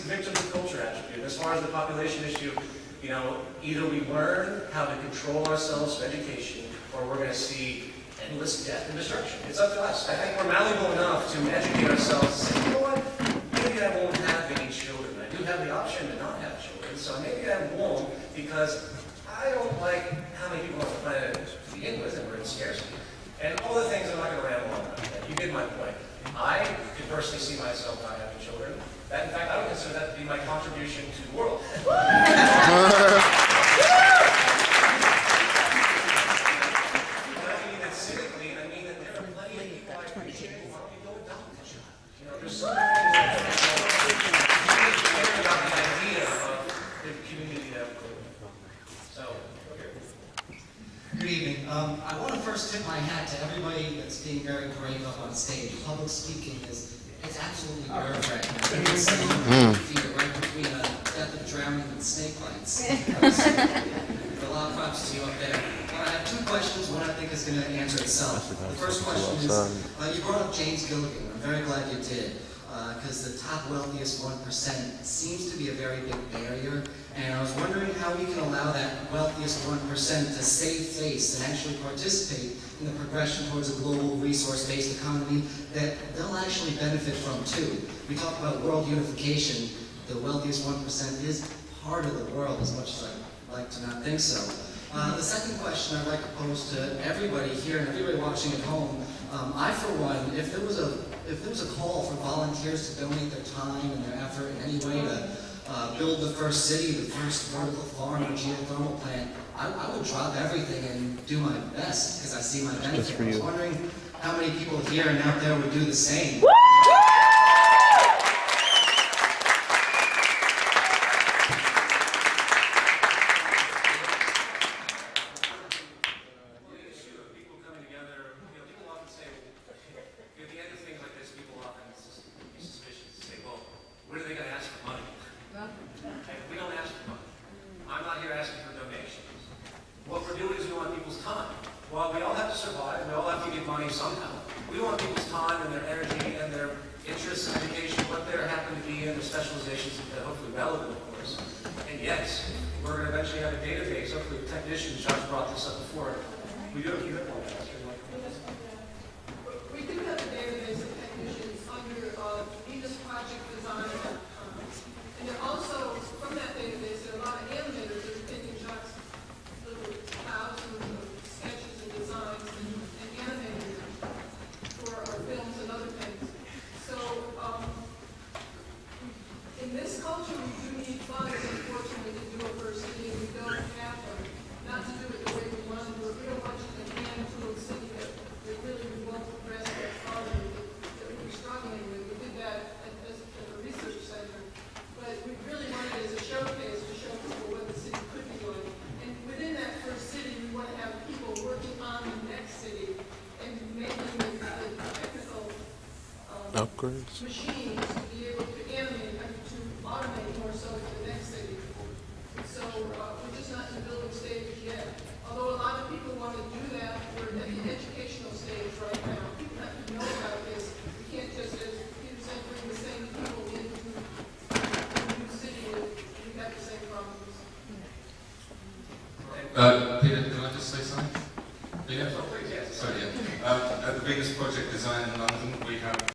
victims of culture attribute. As far as the population issue, you know, either we learn how to control ourselves through education, or we're going to see endless death and destruction. It's up to us. I think we're malleable enough to educate ourselves and say, you know what, maybe I won't have any children. I do have the option to not have children, so maybe I won't, because I don't like how many people on the planet to begin with, and we're in scarcity. And all the things, I'm not going to ramble on about that. You get my point. I could personally see myself not having children. That, in fact, I would consider that to be my contribution to the world. Good evening. I want to first tip my hat to everybody that's being very brave up on stage. Public speaking it's absolutely nerve-wracking. I think it's right between a death of drowning and snake bites. A lot of props to you up there. I have two questions. One I think is going to answer itself. The first question is, you brought up James Gilligan. I'm very glad you did. Because the top wealthiest 1% seems to be a very big barrier, and I was wondering how we can allow that wealthiest 1% to save face and actually participate in the progression towards a global resource-based economy that they'll actually benefit from too. We talk about world unification. The wealthiest 1% is part of the world, as much as I'd like to not think so. The second question I'd like to pose to everybody here and everybody watching at home, I for one, if there was a call for volunteers to donate their time and their effort in any way to build the first city, the first vertical farm or geothermal plant, I would drop everything and do my best because I see my benefit. I was wondering how many people here and out there would do the same. Well, we all have to survive, we all have to get money somehow. We want people's time and their energy and their interests in education, what they happen to be in, their specializations, that hopefully relevant, of course. And yes, we're going to eventually have a database, hopefully technicians, Josh brought this up before. We do have one. We do have a database of technicians under Venus Project Design. And there also, from that database, there are a lot of animators that are taking shots, little thousands of sketches and designs and animating them for our films and other things. So in this culture, we do need funds, unfortunately, to do it for a city, and we don't have them. Not to do it the way we want to do it. We don't want you to hand to a city that really we won't progress that far that we're struggling with. We did that as a research center. But we really wanted it as a showcase to show people what the city could be doing. And within that first city, we want to have people working on the next city and making the technical upgrades, machines to be able to animate and to automate more so for the next city. So we're just not in the building stage yet. Although a lot of people want to do that, we're at the educational stage right now. People have to know about this. We can't just, as Peter said, bring the same people into a new city and we have the same problems. Peter, can I just say something? Peter? Yes. Sorry, yeah. At the Venus Project Design